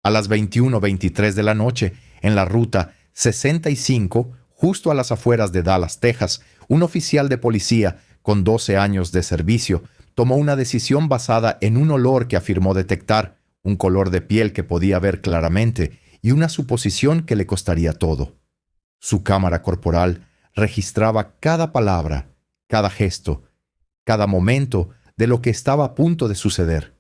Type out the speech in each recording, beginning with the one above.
A las 21:23 de la noche, en la ruta 65, justo a las afueras de Dallas, Texas, un oficial de policía con 12 años de servicio tomó una decisión basada en un olor que afirmó detectar, un color de piel que podía ver claramente y una suposición que le costaría todo. Su cámara corporal registraba cada palabra, cada gesto, cada momento de lo que estaba a punto de suceder.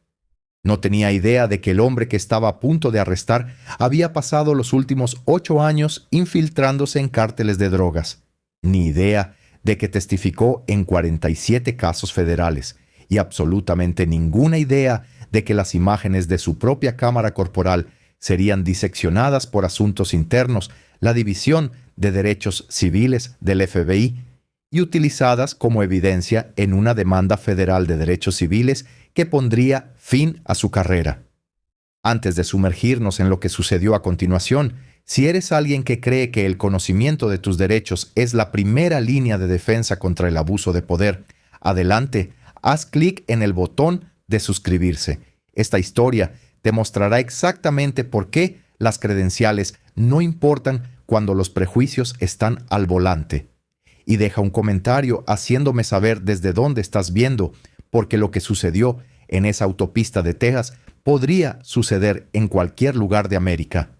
No tenía idea de que el hombre que estaba a punto de arrestar había pasado los últimos 8 años infiltrándose en cárteles de drogas, ni idea de que testificó en 47 casos federales, y absolutamente ninguna idea de que las imágenes de su propia cámara corporal serían diseccionadas por Asuntos Internos, la División de Derechos Civiles del FBI, y utilizadas como evidencia en una demanda federal de derechos civiles que pondría fin a su carrera. Antes de sumergirnos en lo que sucedió a continuación, si eres alguien que cree que el conocimiento de tus derechos es la primera línea de defensa contra el abuso de poder, adelante, haz clic en el botón de suscribirse. Esta historia te mostrará exactamente por qué las credenciales no importan cuando los prejuicios están al volante. Y deja un comentario haciéndome saber desde dónde estás viendo, porque lo que sucedió en esa autopista de Texas podría suceder en cualquier lugar de América.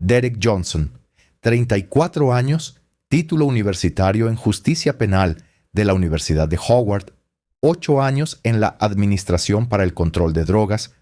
Derek Johnson, 34 años, título universitario en Justicia Penal de la Universidad de Howard, 8 años en la Administración para el Control de Drogas,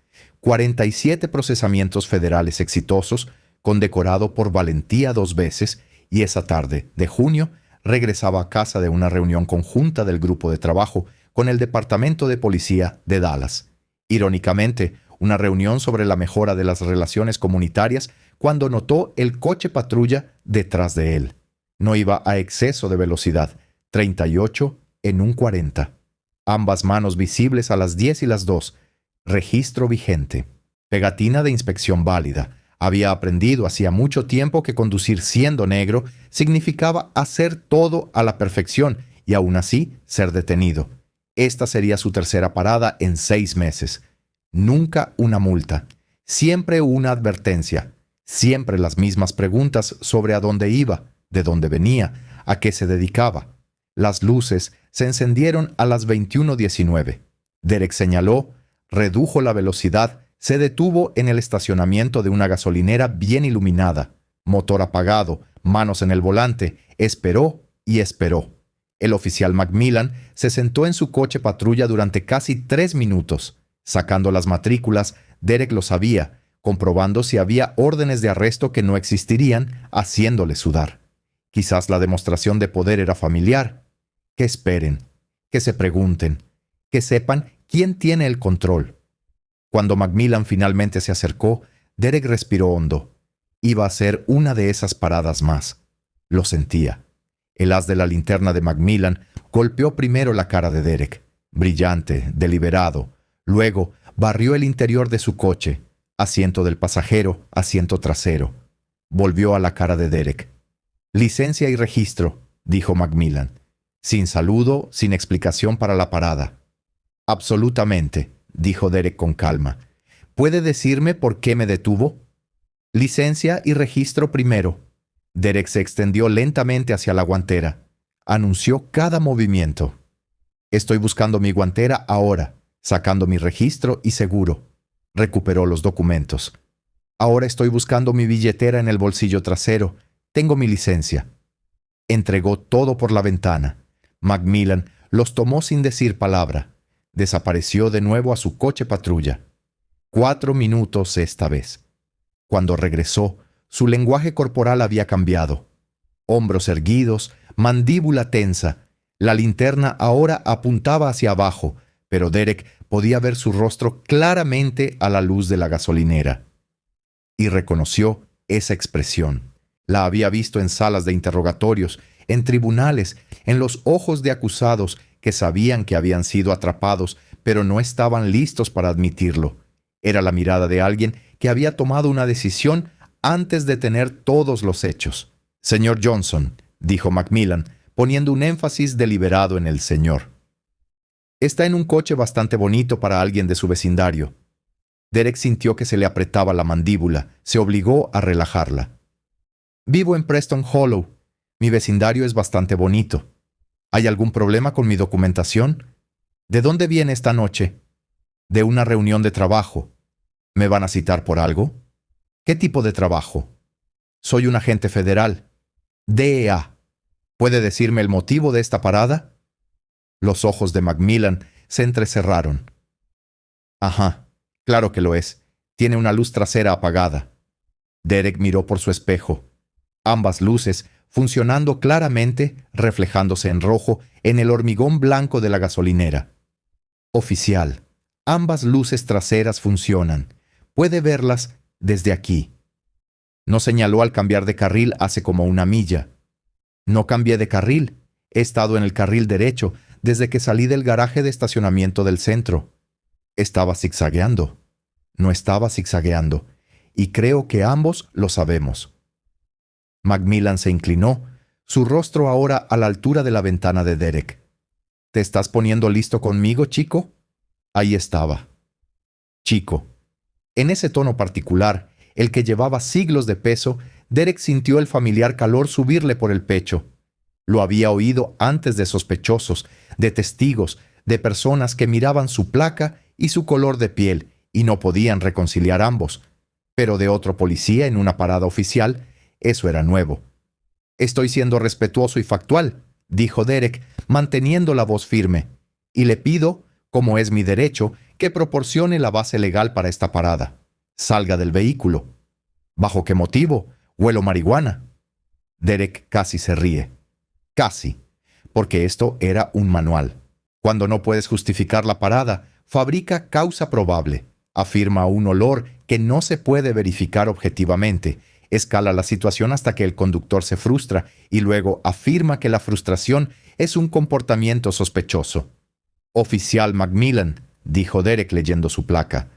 47 procesamientos federales exitosos, condecorado por valentía 2 veces, y esa tarde de junio regresaba a casa de una reunión conjunta del grupo de trabajo con el Departamento de Policía de Dallas. Irónicamente, una reunión sobre la mejora de las relaciones comunitarias cuando notó el coche patrulla detrás de él. No iba a exceso de velocidad, 38 en un 40. Ambas manos visibles a las 10 y las 2. Registro vigente. Pegatina de inspección válida. Había aprendido hacía mucho tiempo que conducir siendo negro significaba hacer todo a la perfección y aún así ser detenido. Esta sería su tercera parada en 6 meses. Nunca una multa. Siempre una advertencia. Siempre las mismas preguntas sobre a dónde iba, de dónde venía, a qué se dedicaba. Las luces se encendieron a las 21:19. Derek señaló, redujo la velocidad, se detuvo en el estacionamiento de una gasolinera bien iluminada, motor apagado, manos en el volante, esperó y esperó. El oficial McMillan se sentó en su coche patrulla durante casi 3 minutos. Sacando las matrículas, Derek lo sabía, comprobando si había órdenes de arresto que no existirían, haciéndole sudar. Quizás la demostración de poder era familiar. Que esperen, que se pregunten, que sepan quién tiene el control. Cuando McMillan finalmente se acercó, Derek respiró hondo. Iba a ser una de esas paradas más. Lo sentía. El haz de la linterna de McMillan golpeó primero la cara de Derek, brillante, deliberado. Luego barrió el interior de su coche, asiento del pasajero, asiento trasero. Volvió a la cara de Derek. «Licencia y registro», dijo McMillan. Sin saludo, sin explicación para la parada. «Absolutamente», dijo Derek con calma. «¿Puede decirme por qué me detuvo?» «Licencia y registro primero». Derek se extendió lentamente hacia la guantera. Anunció cada movimiento. «Estoy buscando mi guantera ahora, sacando mi registro y seguro». Recuperó los documentos. «Ahora estoy buscando mi billetera en el bolsillo trasero. Tengo mi licencia». Entregó todo por la ventana. McMillan los tomó sin decir palabra. Desapareció de nuevo a su coche patrulla. 4 minutos esta vez. Cuando regresó, su lenguaje corporal había cambiado. Hombros erguidos, mandíbula tensa. La linterna ahora apuntaba hacia abajo, pero Derek podía ver su rostro claramente a la luz de la gasolinera. Y reconoció esa expresión. La había visto en salas de interrogatorios, en tribunales, en los ojos de acusados que sabían que habían sido atrapados, pero no estaban listos para admitirlo. Era la mirada de alguien que había tomado una decisión antes de tener todos los hechos. «Señor Johnson», dijo McMillan, poniendo un énfasis deliberado en el señor. «Está en un coche bastante bonito para alguien de su vecindario». Derek sintió que se le apretaba la mandíbula. Se obligó a relajarla. Vivo en Preston Hollow. Mi vecindario es bastante bonito. ¿Hay algún problema con mi documentación? ¿De dónde viene esta noche? De una reunión de trabajo. ¿Me van a citar por algo? ¿Qué tipo de trabajo? Soy un agente federal. DEA. ¿Puede decirme el motivo de esta parada? Los ojos de Macmillan se entrecerraron. Ajá, claro que lo es. Tiene una luz trasera apagada. Derek miró por su espejo. Ambas luces, funcionando claramente, reflejándose en rojo en el hormigón blanco de la gasolinera. Oficial, ambas luces traseras funcionan. Puede verlas desde aquí. No señaló al cambiar de carril hace como una milla. No cambié de carril. He estado en el carril derecho desde que salí del garaje de estacionamiento del centro. Estaba zigzagueando. No estaba zigzagueando. Y creo que ambos lo sabemos. Macmillan se inclinó, su rostro ahora a la altura de la ventana de Derek. ¿Te estás poniendo listo conmigo, chico? Ahí estaba. Chico. En ese tono particular, el que llevaba siglos de peso, Derek sintió el familiar calor subirle por el pecho. Lo había oído antes de sospechosos, de testigos, de personas que miraban su placa y su color de piel y no podían reconciliar ambos. Pero de otro policía en una parada oficial, eso era nuevo. Estoy siendo respetuoso y factual, dijo Derek, manteniendo la voz firme, y le pido, como es mi derecho, que proporcione la base legal para esta parada. Salga del vehículo. ¿Bajo qué motivo? Huelo marihuana. Derek casi se ríe. Casi, porque esto era un manual. Cuando no puedes justificar la parada, fabrica causa probable, afirma un olor que no se puede verificar objetivamente, escala la situación hasta que el conductor se frustra y luego afirma que la frustración es un comportamiento sospechoso. Oficial Macmillan, dijo Derek leyendo su placa.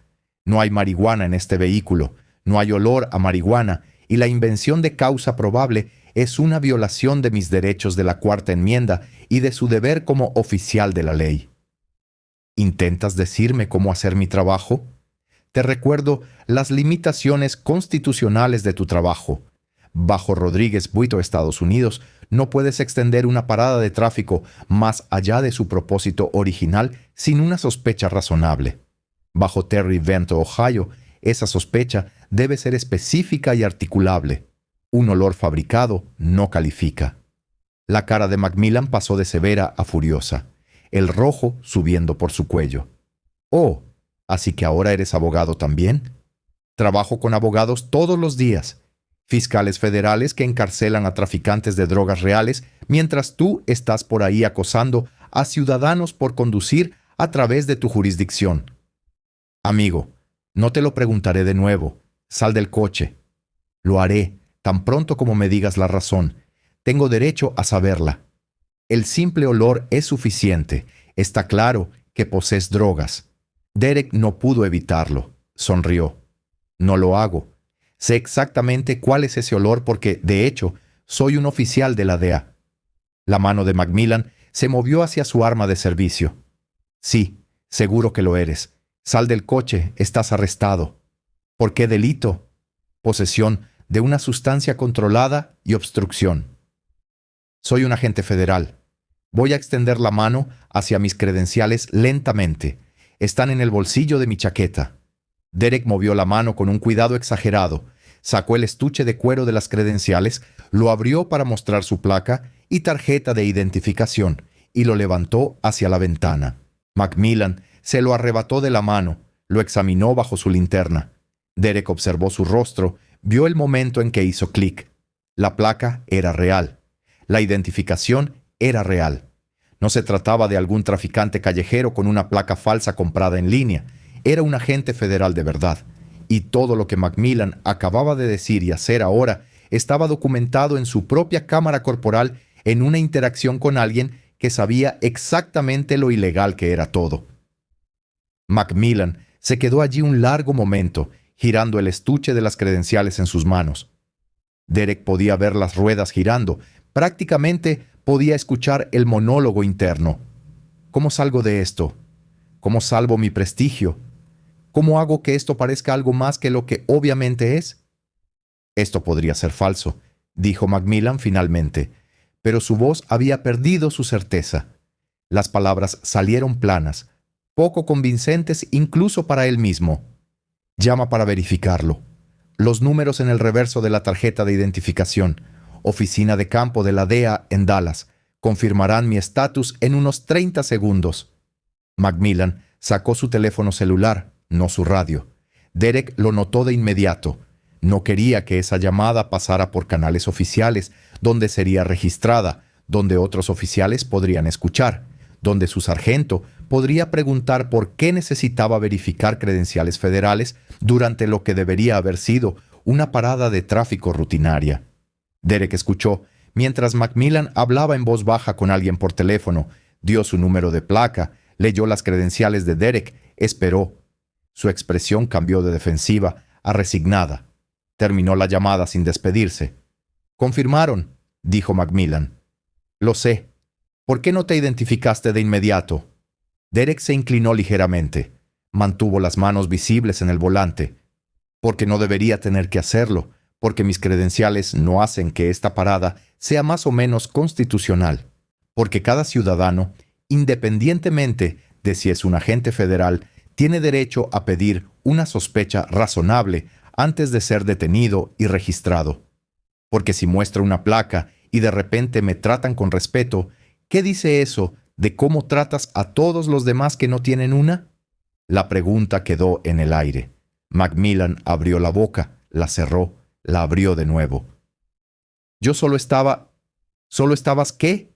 No hay marihuana en este vehículo, no hay olor a marihuana y la invención de causa probable es una violación de mis derechos de la Cuarta Enmienda y de su deber como oficial de la ley. ¿Intentas decirme cómo hacer mi trabajo? Te recuerdo las limitaciones constitucionales de tu trabajo. Bajo Rodríguez Buito, Estados Unidos, no puedes extender una parada de tráfico más allá de su propósito original sin una sospecha razonable. Bajo Terry Vento, Ohio, esa sospecha debe ser específica y articulable. Un olor fabricado no califica. La cara de Macmillan pasó de severa a furiosa, el rojo subiendo por su cuello. «Oh, ¿así que ahora eres abogado también?» «Trabajo con abogados todos los días. Fiscales federales que encarcelan a traficantes de drogas reales mientras tú estás por ahí acosando a ciudadanos por conducir a través de tu jurisdicción. Amigo, no te lo preguntaré de nuevo. Sal del coche. Lo haré tan pronto como me digas la razón. Tengo derecho a saberla. El simple olor es suficiente. Está claro que posees drogas». Derek no pudo evitarlo. Sonrió. «No lo hago. Sé exactamente cuál es ese olor porque, de hecho, soy un oficial de la DEA». La mano de Macmillan se movió hacia su arma de servicio. «Sí, seguro que lo eres. Sal del coche, estás arrestado». «¿Por qué delito?» «Posesión de una sustancia controlada y obstrucción». «Soy un agente federal. Voy a extender la mano hacia mis credenciales lentamente. Están en el bolsillo de mi chaqueta». Derek movió la mano con un cuidado exagerado, sacó el estuche de cuero de las credenciales, lo abrió para mostrar su placa y tarjeta de identificación, y lo levantó hacia la ventana. Macmillan se lo arrebató de la mano, lo examinó bajo su linterna. Derek observó su rostro, vio el momento en que hizo clic. La placa era real. La identificación era real. No se trataba de algún traficante callejero con una placa falsa comprada en línea. Era un agente federal de verdad. Y todo lo que Macmillan acababa de decir y hacer ahora estaba documentado en su propia cámara corporal en una interacción con alguien que sabía exactamente lo ilegal que era todo. Macmillan se quedó allí un largo momento, girando el estuche de las credenciales en sus manos. Derek podía ver las ruedas girando. Prácticamente podía escuchar el monólogo interno. ¿Cómo salgo de esto? ¿Cómo salvo mi prestigio? ¿Cómo hago que esto parezca algo más que lo que obviamente es? Esto podría ser falso, dijo Macmillan finalmente, pero su voz había perdido su certeza. Las palabras salieron planas, poco convincentes incluso para él mismo. Llama para verificarlo. Los números en el reverso de la tarjeta de identificación, oficina de campo de la DEA en Dallas, confirmarán mi estatus en unos 30 segundos. Macmillan sacó su teléfono celular, no su radio. Derek lo notó de inmediato. No quería que esa llamada pasara por canales oficiales, donde sería registrada, donde otros oficiales podrían escuchar, donde su sargento podría preguntar por qué necesitaba verificar credenciales federales durante lo que debería haber sido una parada de tráfico rutinaria. Derek escuchó mientras Macmillan hablaba en voz baja con alguien por teléfono, dio su número de placa, leyó las credenciales de Derek, esperó. Su expresión cambió de defensiva a resignada. Terminó la llamada sin despedirse. «Confirmaron», dijo Macmillan. «Lo sé. ¿Por qué no te identificaste de inmediato?» Derek se inclinó ligeramente. Mantuvo las manos visibles en el volante. «Porque no debería tener que hacerlo, porque mis credenciales no hacen que esta parada sea más o menos constitucional. Porque cada ciudadano, independientemente de si es un agente federal, tiene derecho a pedir una sospecha razonable antes de ser detenido y registrado. Porque si muestro una placa y de repente me tratan con respeto, ¿qué dice eso de cómo tratas a todos los demás que no tienen una?» La pregunta quedó en el aire. Macmillan abrió la boca, la cerró, la abrió de nuevo. «Yo solo estaba... ¿Solo estabas qué?»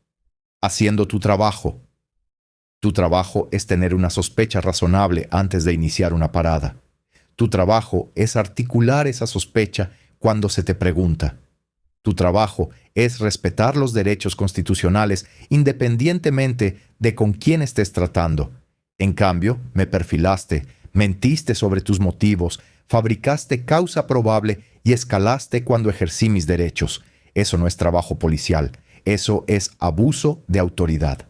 «Haciendo tu trabajo». Tu trabajo es tener una sospecha razonable antes de iniciar una parada. Tu trabajo es articular esa sospecha cuando se te pregunta. Tu trabajo es respetar los derechos constitucionales independientemente de con quién estés tratando. En cambio, me perfilaste, mentiste sobre tus motivos, fabricaste causa probable y escalaste cuando ejercí mis derechos. Eso no es trabajo policial, eso es abuso de autoridad.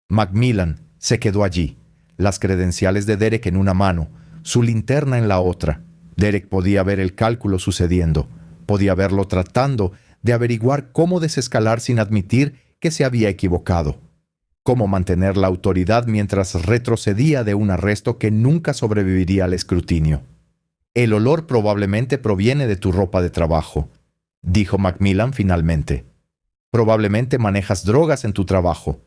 Macmillan se quedó allí, las credenciales de Derek en una mano, su linterna en la otra. Derek podía ver el cálculo sucediendo, podía verlo tratando de averiguar cómo desescalar sin admitir que se había equivocado, cómo mantener la autoridad mientras retrocedía de un arresto que nunca sobreviviría al escrutinio. «El olor probablemente proviene de tu ropa de trabajo», dijo Macmillan finalmente. «Probablemente manejas drogas en tu trabajo».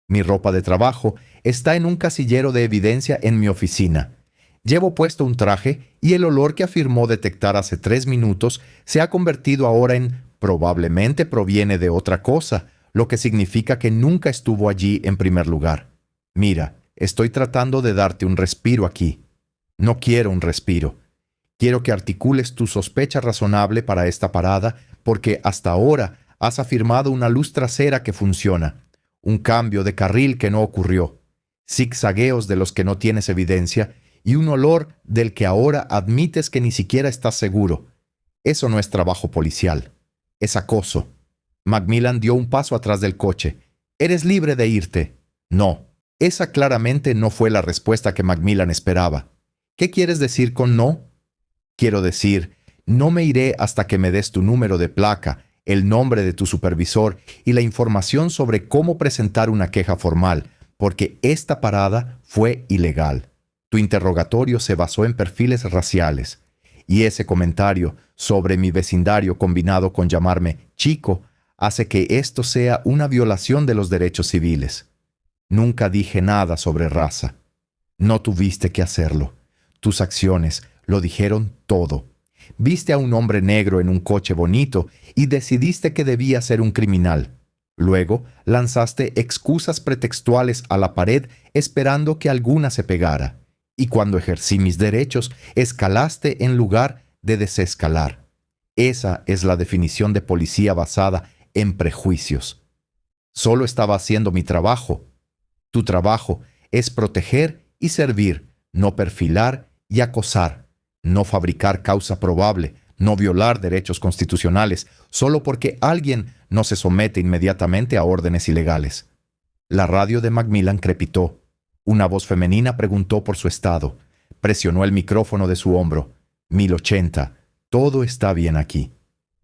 «Mi ropa de trabajo está en un casillero de evidencia en mi oficina. Llevo puesto un traje y el olor que afirmó detectar hace 3 minutos se ha convertido ahora en probablemente proviene de otra cosa, lo que significa que nunca estuvo allí en primer lugar. Mira, estoy tratando de darte un respiro aquí. No quiero un respiro. Quiero que articules tu sospecha razonable para esta parada porque hasta ahora has afirmado una luz trasera que funciona, un cambio de carril que no ocurrió, zigzagueos de los que no tienes evidencia y un olor del que ahora admites que ni siquiera estás seguro. Eso no es trabajo policial. Es acoso». Macmillan dio un paso atrás del coche. «Eres libre de irte». «No». Esa claramente no fue la respuesta que Macmillan esperaba. «¿Qué quieres decir con no?» «Quiero decir, no me iré hasta que me des tu número de placa, el nombre de tu supervisor y la información sobre cómo presentar una queja formal, porque esta parada fue ilegal. Tu interrogatorio se basó en perfiles raciales, y ese comentario sobre mi vecindario combinado con llamarme chico hace que esto sea una violación de los derechos civiles. Nunca dije nada sobre raza. No tuviste que hacerlo. Tus acciones lo dijeron todo. Viste a un hombre negro en un coche bonito y decidiste que debía ser un criminal. Luego lanzaste excusas pretextuales a la pared esperando que alguna se pegara. Y cuando ejercí mis derechos, escalaste en lugar de desescalar. Esa es la definición de policía basada en prejuicios. Solo estaba haciendo mi trabajo. Tu trabajo es proteger y servir, no perfilar y acosar, no fabricar causa probable, no violar derechos constitucionales, solo porque alguien no se somete inmediatamente a órdenes ilegales. La radio de Macmillan crepitó. Una voz femenina preguntó por su estado. Presionó el micrófono de su hombro. 1080. Todo está bien aquí.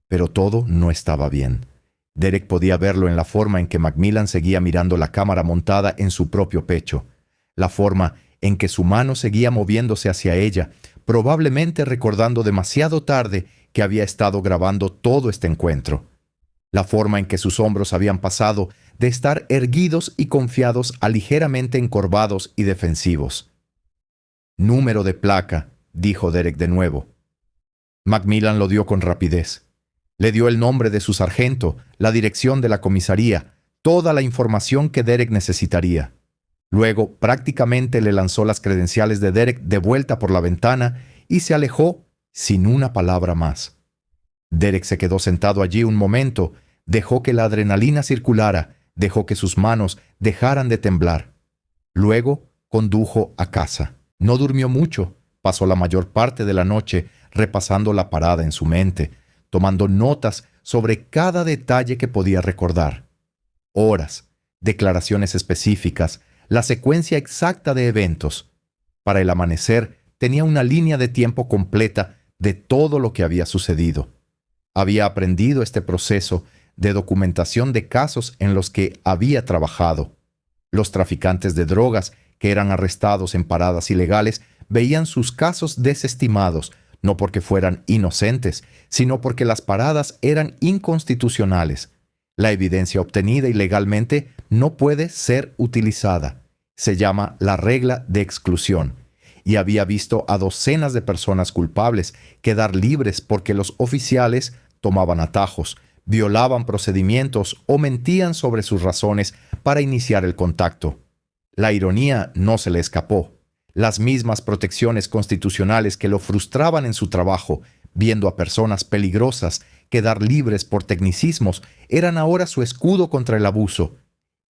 Pero todo no estaba bien. Derek podía verlo en la forma en que Macmillan seguía mirando la cámara montada en su propio pecho. La forma en que su mano seguía moviéndose hacia ella, probablemente recordando demasiado tarde que había estado grabando todo este encuentro. La forma en que sus hombros habían pasado de estar erguidos y confiados a ligeramente encorvados y defensivos. «Número de placa», dijo Derek de nuevo. Macmillan lo dio con rapidez. Le dio el nombre de su sargento, la dirección de la comisaría, toda la información que Derek necesitaría. Luego, prácticamente le lanzó las credenciales de Derek de vuelta por la ventana y se alejó sin una palabra más. Derek se quedó sentado allí un momento, dejó que la adrenalina circulara, dejó que sus manos dejaran de temblar. Luego, condujo a casa. No durmió mucho, pasó la mayor parte de la noche repasando la parada en su mente, tomando notas sobre cada detalle que podía recordar. Horas, declaraciones específicas, la secuencia exacta de eventos. Para el amanecer tenía una línea de tiempo completa de todo lo que había sucedido. Había aprendido este proceso de documentación de casos en los que había trabajado. Los traficantes de drogas que eran arrestados en paradas ilegales veían sus casos desestimados, no porque fueran inocentes, sino porque las paradas eran inconstitucionales. La evidencia obtenida ilegalmente no puede ser utilizada. Se llama la regla de exclusión. Y había visto a docenas de personas culpables quedar libres porque los oficiales tomaban atajos, violaban procedimientos o mentían sobre sus razones para iniciar el contacto. La ironía no se le escapó. Las mismas protecciones constitucionales que lo frustraban en su trabajo, viendo a personas peligrosas quedar libres por tecnicismos, eran ahora su escudo contra el abuso.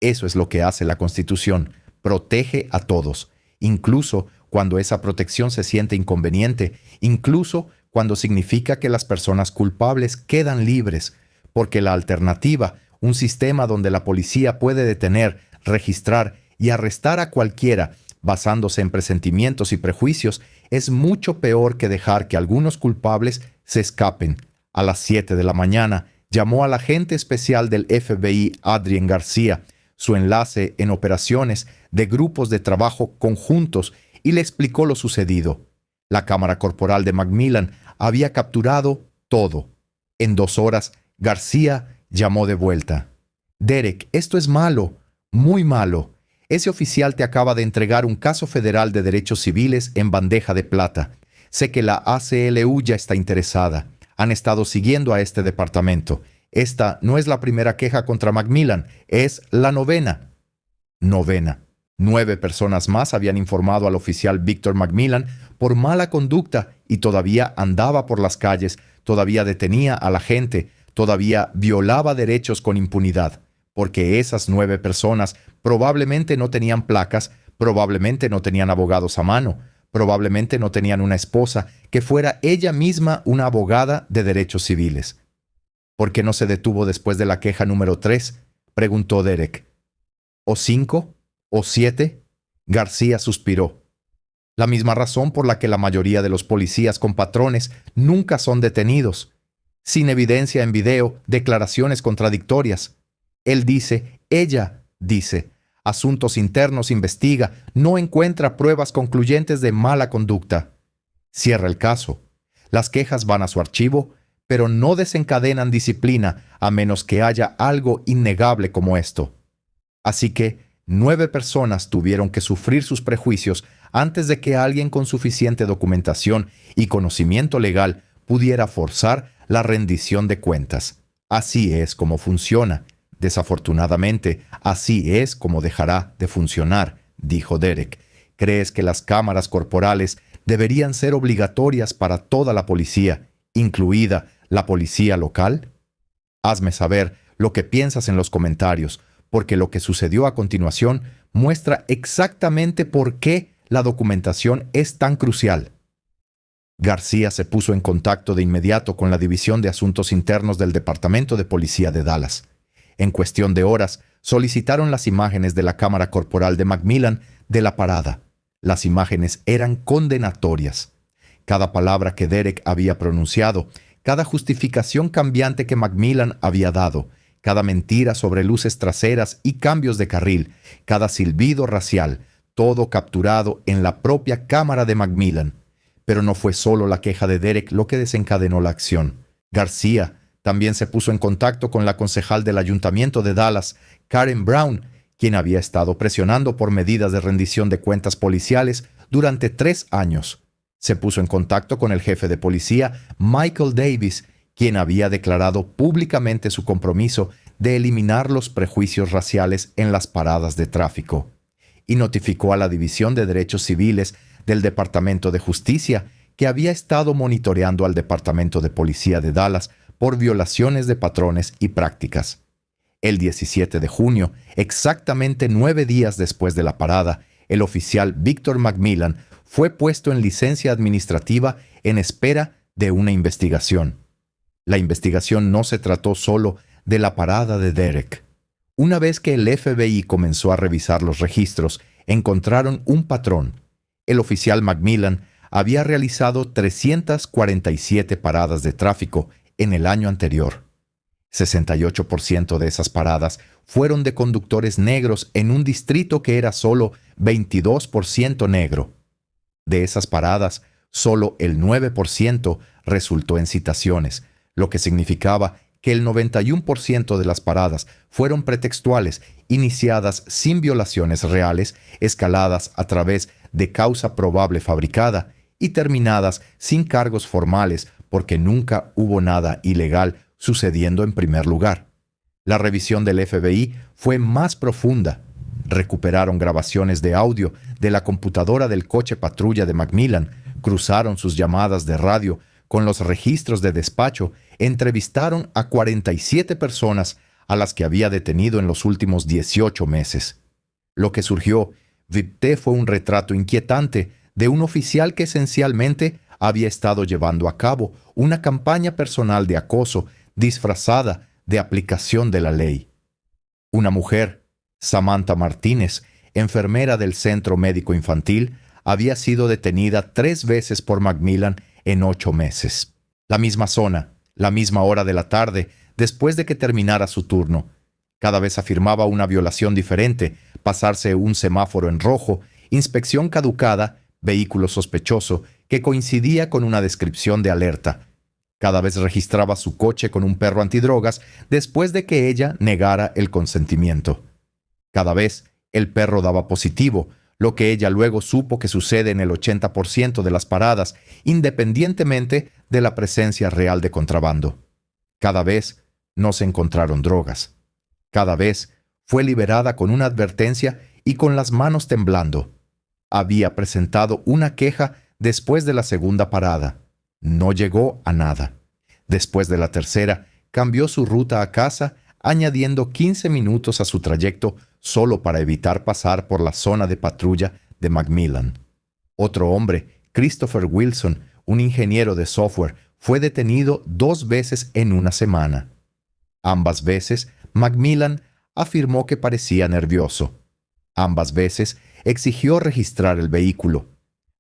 Eso es lo que hace la Constitución, protege a todos, incluso cuando esa protección se siente inconveniente, incluso cuando significa que las personas culpables quedan libres, porque la alternativa, un sistema donde la policía puede detener, registrar y arrestar a cualquiera, basándose en presentimientos y prejuicios, es mucho peor que dejar que algunos culpables se escapen. A las 7 de la mañana, llamó al agente especial del FBI, Adrian García, su enlace en operaciones de grupos de trabajo conjuntos, y le explicó lo sucedido. La cámara corporal de Macmillan había capturado todo. En 2 horas, García llamó de vuelta. «Derek, esto es malo, muy malo. Ese oficial te acaba de entregar un caso federal de derechos civiles en bandeja de plata. Sé que la ACLU ya está interesada. Han estado siguiendo a este departamento. Esta no es la primera queja contra Macmillan, es la 9ª. 9ª. 9 personas más habían informado al oficial Victor Macmillan por mala conducta y todavía andaba por las calles, todavía detenía a la gente, todavía violaba derechos con impunidad. Porque esas 9 personas probablemente no tenían placas, probablemente no tenían abogados a mano, probablemente no tenían una esposa que fuera ella misma una abogada de derechos civiles. ¿Por qué no se detuvo después de la queja número 3? Preguntó Derek. ¿O 5? ¿O 7? García suspiró. La misma razón por la que la mayoría de los policías con patrones nunca son detenidos. Sin evidencia en video, declaraciones contradictorias. Él dice, ella dice, Asuntos Internos investiga, no encuentra pruebas concluyentes de mala conducta. Cierra el caso. Las quejas van a su archivo, pero no desencadenan disciplina a menos que haya algo innegable como esto. Así que 9 personas tuvieron que sufrir sus prejuicios antes de que alguien con suficiente documentación y conocimiento legal pudiera forzar la rendición de cuentas. Así es como funciona. Desafortunadamente, así es como dejará de funcionar, dijo Derek. ¿Crees que las cámaras corporales deberían ser obligatorias para toda la policía, incluida la policía local? Hazme saber lo que piensas en los comentarios, porque lo que sucedió a continuación muestra exactamente por qué la documentación es tan crucial. García se puso en contacto de inmediato con la División de Asuntos Internos del Departamento de Policía de Dallas. En cuestión de horas, solicitaron las imágenes de la cámara corporal de Macmillan de la parada. Las imágenes eran condenatorias. Cada palabra que Derek había pronunciado, cada justificación cambiante que Macmillan había dado, cada mentira sobre luces traseras y cambios de carril, cada silbido racial, todo capturado en la propia cámara de Macmillan. Pero no fue solo la queja de Derek lo que desencadenó la acción. García también se puso en contacto con la concejal del ayuntamiento de Dallas, Karen Brown, quien había estado presionando por medidas de rendición de cuentas policiales durante 3 años. Se puso en contacto con el jefe de policía, Michael Davis, quien había declarado públicamente su compromiso de eliminar los prejuicios raciales en las paradas de tráfico, y notificó a la División de Derechos Civiles del Departamento de Justicia, que había estado monitoreando al Departamento de Policía de Dallas por violaciones de patrones y prácticas. El 17 de junio, exactamente 9 días después de la parada, el oficial Victor Macmillan fue puesto en licencia administrativa en espera de una investigación. La investigación no se trató solo de la parada de Derek. Una vez que el FBI comenzó a revisar los registros, encontraron un patrón. El oficial Macmillan había realizado 347 paradas de tráfico en el año anterior. 68% de esas paradas fueron de conductores negros en un distrito que era solo 22% negro. De esas paradas, solo el 9% resultó en citaciones, lo que significaba que el 91% de las paradas fueron pretextuales, iniciadas sin violaciones reales, escaladas a través de causa probable fabricada y terminadas sin cargos formales porque nunca hubo nada ilegal sucediendo en primer lugar. La revisión del FBI fue más profunda. Recuperaron grabaciones de audio de la computadora del coche patrulla de Macmillan, cruzaron sus llamadas de radio con los registros de despacho, entrevistaron a 47 personas a las que había detenido en los últimos 18 meses. Lo que surgió, Vipté, fue un retrato inquietante de un oficial que esencialmente había estado llevando a cabo una campaña personal de acoso disfrazada de aplicación de la ley. Una mujer, Samantha Martínez, enfermera del Centro Médico Infantil, había sido detenida 3 veces por Macmillan en 8 meses. La misma zona, la misma hora de la tarde, después de que terminara su turno. Cada vez afirmaba una violación diferente, pasarse un semáforo en rojo, inspección caducada, vehículo sospechoso, que coincidía con una descripción de alerta. Cada vez registraba su coche con un perro antidrogas después de que ella negara el consentimiento. Cada vez el perro daba positivo, lo que ella luego supo que sucede en el 80% de las paradas, independientemente de la presencia real de contrabando. Cada vez no se encontraron drogas. Cada vez fue liberada con una advertencia y con las manos temblando. Había presentado una queja después de la segunda parada. No llegó a nada. Después de la tercera, cambió su ruta a casa, añadiendo 15 minutos a su trayecto solo para evitar pasar por la zona de patrulla de Macmillan. Otro hombre, Christopher Wilson, un ingeniero de software, fue detenido 2 veces en una semana. Ambas veces, Macmillan afirmó que parecía nervioso. Ambas veces exigió registrar el vehículo.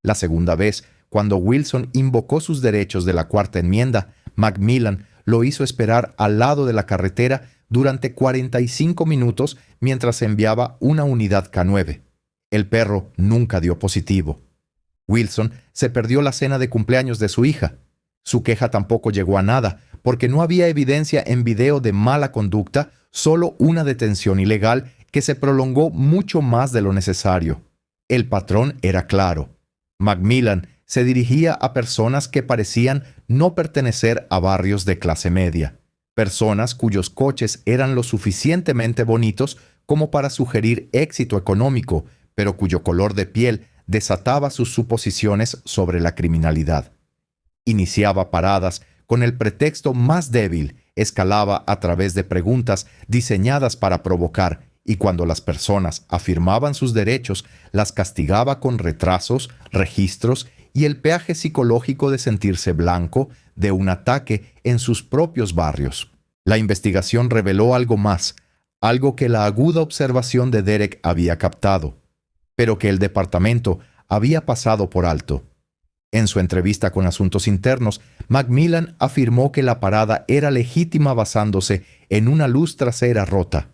La segunda vez, cuando Wilson invocó sus derechos de la Cuarta Enmienda, Macmillan lo hizo esperar al lado de la carretera durante 45 minutos mientras enviaba una unidad K9. El perro nunca dio positivo. Wilson se perdió la cena de cumpleaños de su hija. Su queja tampoco llegó a nada, porque no había evidencia en video de mala conducta, solo una detención ilegal que se prolongó mucho más de lo necesario. El patrón era claro. Macmillan se dirigía a personas que parecían no pertenecer a barrios de clase media, personas cuyos coches eran lo suficientemente bonitos como para sugerir éxito económico, pero cuyo color de piel desataba sus suposiciones sobre la criminalidad. Iniciaba paradas con el pretexto más débil, escalaba a través de preguntas diseñadas para provocar, y cuando las personas afirmaban sus derechos, las castigaba con retrasos, registros y el peaje psicológico de sentirse blanco de un ataque en sus propios barrios. La investigación reveló algo más, algo que la aguda observación de Derek había captado, pero que el departamento había pasado por alto. En su entrevista con Asuntos Internos, Macmillan afirmó que la parada era legítima basándose en una luz trasera rota.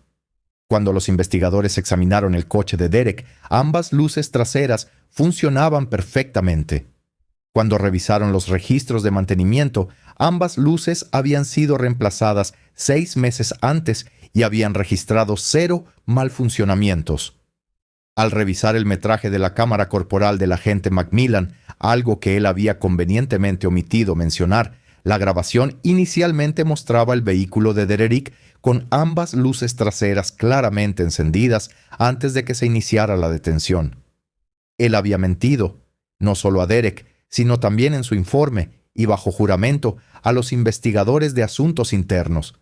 Cuando los investigadores examinaron el coche de Derek, ambas luces traseras funcionaban perfectamente. Cuando revisaron los registros de mantenimiento, ambas luces habían sido reemplazadas 6 meses antes y habían registrado 0 malfuncionamientos. Al revisar el metraje de la cámara corporal del agente Macmillan, algo que él había convenientemente omitido mencionar, la grabación inicialmente mostraba el vehículo de Derek con ambas luces traseras claramente encendidas antes de que se iniciara la detención. Él había mentido, no solo a Derek, sino también en su informe y bajo juramento a los investigadores de asuntos internos.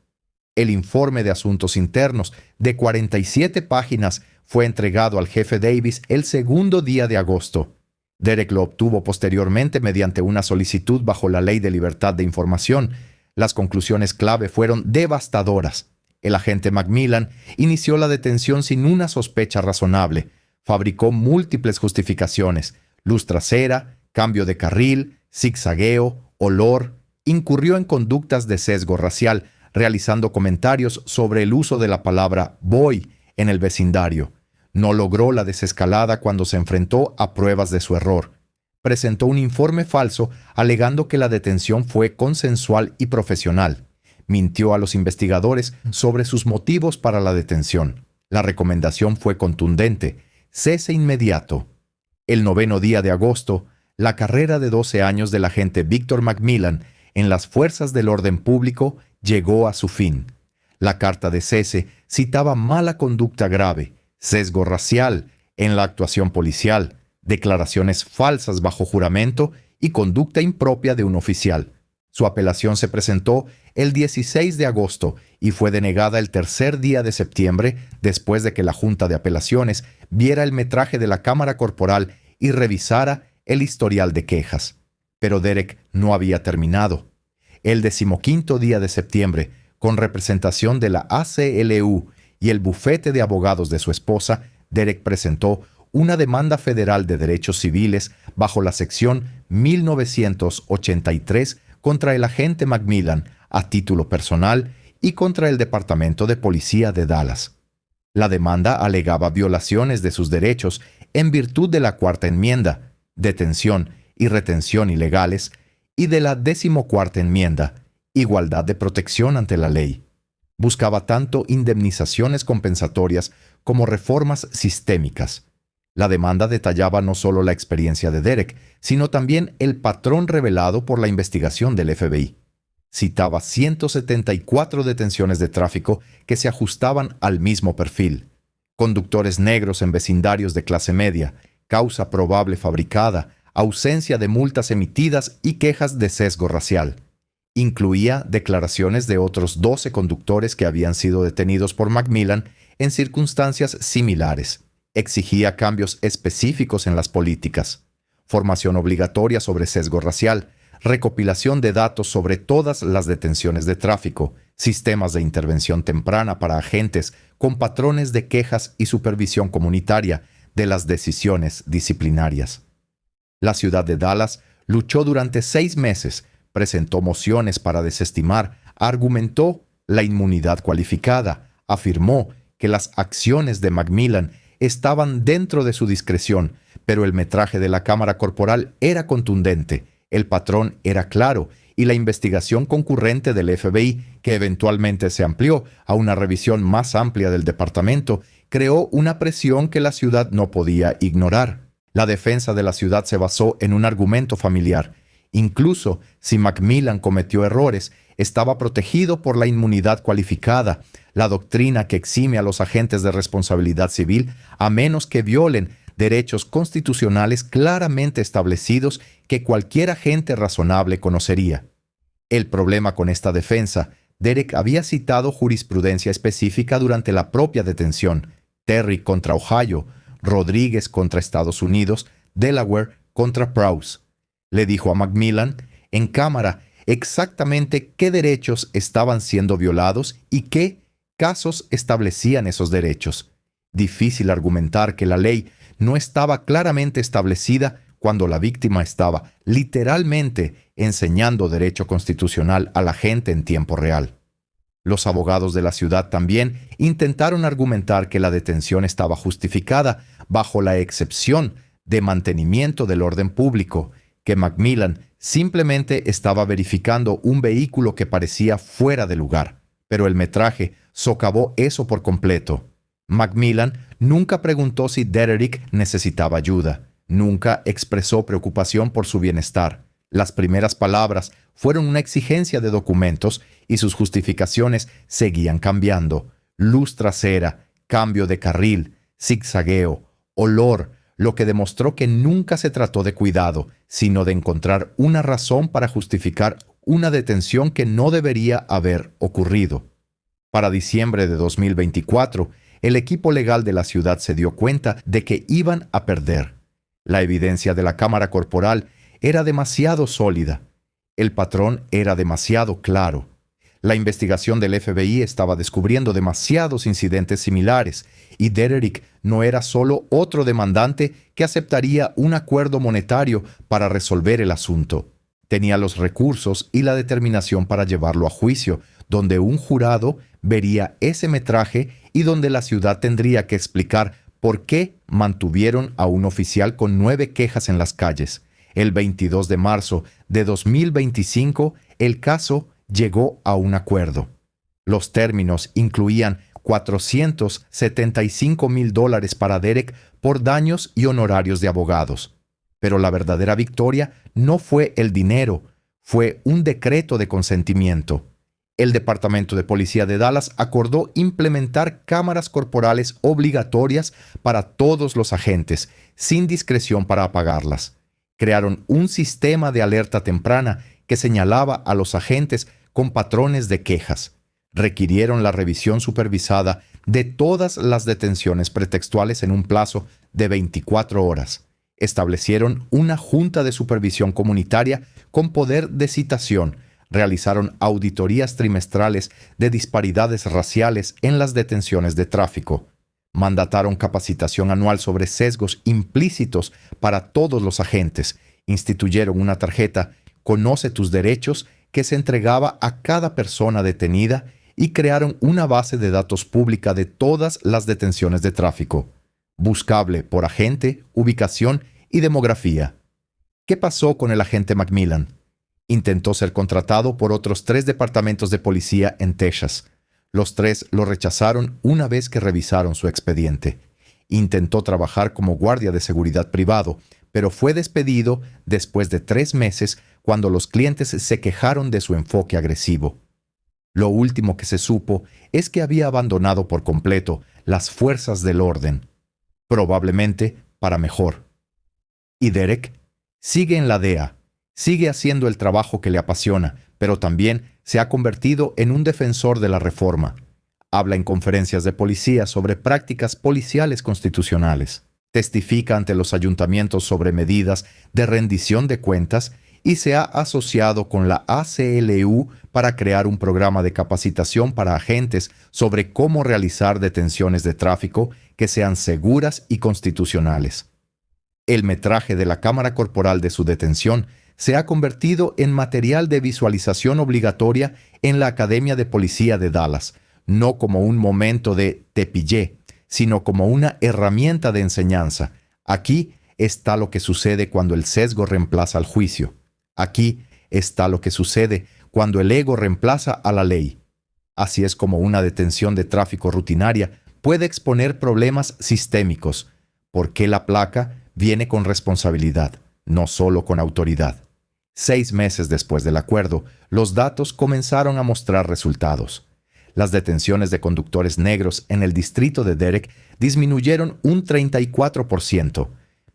El informe de asuntos internos, de 47 páginas, fue entregado al jefe Davis el 2º día de agosto. Derek lo obtuvo posteriormente mediante una solicitud bajo la Ley de Libertad de Información. Las conclusiones clave fueron devastadoras. El agente Macmillan inició la detención sin una sospecha razonable. Fabricó múltiples justificaciones: luz trasera, cambio de carril, zigzagueo, olor. Incurrió en conductas de sesgo racial, realizando comentarios sobre el uso de la palabra boy en el vecindario. No logró la desescalada cuando se enfrentó a pruebas de su error. Presentó un informe falso alegando que la detención fue consensual y profesional. Mintió a los investigadores sobre sus motivos para la detención. La recomendación fue contundente: cese inmediato. El 9º día de agosto, la carrera de 12 años del agente Victor Macmillan en las fuerzas del orden público llegó a su fin. La carta de cese citaba mala conducta grave, sesgo racial en la actuación policial, declaraciones falsas bajo juramento y conducta impropia de un oficial. Su apelación se presentó el 16 de agosto y fue denegada el 3er día de septiembre, después de que la Junta de Apelaciones viera el metraje de la cámara corporal y revisara el historial de quejas. Pero Derek no había terminado. El 15º día de septiembre, con representación de la ACLU y el bufete de abogados de su esposa, Derek presentó una demanda federal de derechos civiles bajo la sección 1983 contra el agente Macmillan a título personal y contra el Departamento de Policía de Dallas. La demanda alegaba violaciones de sus derechos en virtud de la Cuarta Enmienda, detención y retención ilegales, y de la 14ª Enmienda, igualdad de protección ante la ley. Buscaba tanto indemnizaciones compensatorias como reformas sistémicas. La demanda detallaba no solo la experiencia de Derek, sino también el patrón revelado por la investigación del FBI. Citaba 174 detenciones de tráfico que se ajustaban al mismo perfil: conductores negros en vecindarios de clase media, causa probable fabricada, ausencia de multas emitidas y quejas de sesgo racial. Incluía declaraciones de otros 12 conductores que habían sido detenidos por Macmillan en circunstancias similares. Exigía cambios específicos en las políticas: formación obligatoria sobre sesgo racial, recopilación de datos sobre todas las detenciones de tráfico, sistemas de intervención temprana para agentes con patrones de quejas y supervisión comunitaria de las decisiones disciplinarias. La ciudad de Dallas luchó durante 6 meses, presentó mociones para desestimar, argumentó la inmunidad cualificada, afirmó que las acciones de Macmillan estaban dentro de su discreción, pero el metraje de la cámara corporal era contundente, el patrón era claro y la investigación concurrente del FBI, que eventualmente se amplió a una revisión más amplia del departamento, creó una presión que la ciudad no podía ignorar. La defensa de la ciudad se basó en un argumento familiar. Incluso si Macmillan cometió errores, estaba protegido por la inmunidad cualificada, la doctrina que exime a los agentes de responsabilidad civil a menos que violen derechos constitucionales claramente establecidos que cualquier agente razonable conocería. El problema con esta defensa: Derek había citado jurisprudencia específica durante la propia detención: Terry contra Ohio, Rodríguez contra Estados Unidos, Delaware contra Prowse. Le dijo a Macmillan en cámara exactamente qué derechos estaban siendo violados y qué casos establecían esos derechos. Difícil argumentar que la ley no estaba claramente establecida cuando la víctima estaba literalmente enseñando derecho constitucional a la gente en tiempo real. Los abogados de la ciudad también intentaron argumentar que la detención estaba justificada bajo la excepción de mantenimiento del orden público, que McMillan simplemente estaba verificando un vehículo que parecía fuera de lugar. Pero el metraje socavó eso por completo. McMillan nunca preguntó si Dedrick necesitaba ayuda. Nunca expresó preocupación por su bienestar. Las primeras palabras fueron una exigencia de documentos y sus justificaciones seguían cambiando. Luz trasera, cambio de carril, zigzagueo, olor, lo que demostró que nunca se trató de cuidado, sino de encontrar una razón para justificar una detención que no debería haber ocurrido. Para diciembre de 2024, el equipo legal de la ciudad se dio cuenta de que iban a perder. La evidencia de la cámara corporal era demasiado sólida. El patrón era demasiado claro. La investigación del FBI estaba descubriendo demasiados incidentes similares, y Dedrick no era solo otro demandante que aceptaría un acuerdo monetario para resolver el asunto. Tenía los recursos y la determinación para llevarlo a juicio, donde un jurado vería ese metraje y donde la ciudad tendría que explicar por qué mantuvieron a un oficial con 9 quejas en las calles. El 22 de marzo de 2025, el caso llegó a un acuerdo. Los términos incluían $475,000 para Derek por daños y honorarios de abogados. Pero la verdadera victoria no fue el dinero, fue un decreto de consentimiento. El Departamento de Policía de Dallas acordó implementar cámaras corporales obligatorias para todos los agentes, sin discreción para apagarlas. Crearon un sistema de alerta temprana que señalaba a los agentes con patrones de quejas. Requirieron la revisión supervisada de todas las detenciones pretextuales en un plazo de 24 horas. Establecieron una junta de supervisión comunitaria con poder de citación. Realizaron auditorías trimestrales de disparidades raciales en las detenciones de tráfico. Mandataron capacitación anual sobre sesgos implícitos para todos los agentes. Instituyeron una tarjeta Conoce tus derechos que se entregaba a cada persona detenida y crearon una base de datos pública de todas las detenciones de tráfico, buscable por agente, ubicación y demografía. ¿Qué pasó con el agente McMillan? Intentó ser contratado por otros 3 departamentos de policía en Texas. Los 3 lo rechazaron una vez que revisaron su expediente. Intentó trabajar como guardia de seguridad privado, pero fue despedido después de 3 meses cuando los clientes se quejaron de su enfoque agresivo. Lo último que se supo es que había abandonado por completo las fuerzas del orden, probablemente para mejor. Y Derek sigue en la DEA, sigue haciendo el trabajo que le apasiona, pero también se ha convertido en un defensor de la reforma. Habla en conferencias de policía sobre prácticas policiales constitucionales. Testifica ante los ayuntamientos sobre medidas de rendición de cuentas y se ha asociado con la ACLU para crear un programa de capacitación para agentes sobre cómo realizar detenciones de tráfico que sean seguras y constitucionales. El metraje de la cámara corporal de su detención se ha convertido en material de visualización obligatoria en la Academia de Policía de Dallas, no como un momento de «te pillé», sino como una herramienta de enseñanza. Aquí está lo que sucede cuando el sesgo reemplaza al juicio. Aquí está lo que sucede cuando el ego reemplaza a la ley. Así es como una detención de tráfico rutinaria puede exponer problemas sistémicos, porque la placa viene con responsabilidad, no solo con autoridad. 6 meses después del acuerdo, los datos comenzaron a mostrar resultados. Las detenciones de conductores negros en el distrito de Derek disminuyeron un 34%,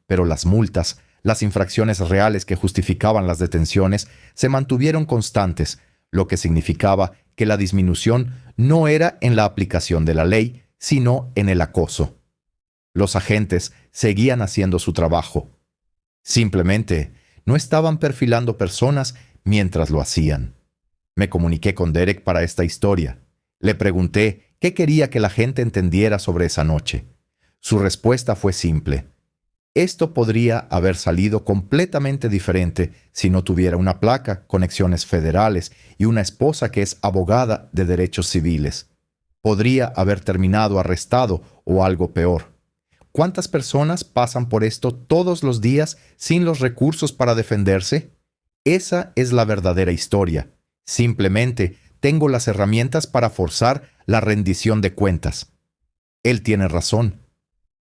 pero las multas, las infracciones reales que justificaban las detenciones, se mantuvieron constantes, lo que significaba que la disminución no era en la aplicación de la ley, sino en el acoso. Los agentes seguían haciendo su trabajo. Simplemente no estaban perfilando personas mientras lo hacían. Me comuniqué con Derek para esta historia. Le pregunté qué quería que la gente entendiera sobre esa noche. Su respuesta fue simple. Esto podría haber salido completamente diferente si no tuviera una placa, conexiones federales y una esposa que es abogada de derechos civiles. Podría haber terminado arrestado o algo peor. ¿Cuántas personas pasan por esto todos los días sin los recursos para defenderse? Esa es la verdadera historia. Simplemente tengo las herramientas para forzar la rendición de cuentas. Él tiene razón.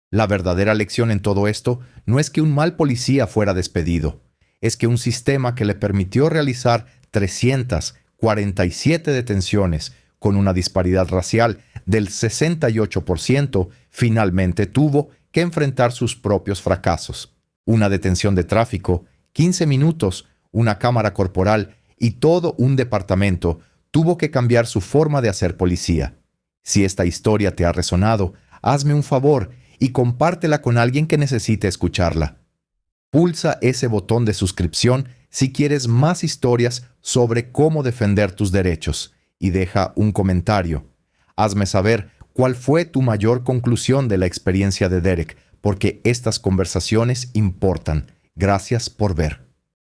La verdadera lección en todo esto no es que un mal policía fuera despedido, es que un sistema que le permitió realizar 347 detenciones con una disparidad racial del 68%, finalmente tuvo que enfrentar sus propios fracasos. Una detención de tráfico, 15 minutos, una cámara corporal y todo un departamento tuvo que cambiar su forma de hacer policía. Si esta historia te ha resonado, hazme un favor y compártela con alguien que necesite escucharla. Pulsa ese botón de suscripción si quieres más historias sobre cómo defender tus derechos y deja un comentario. Hazme saber cuál fue tu mayor conclusión de la experiencia de Derek, porque estas conversaciones importan. Gracias por ver.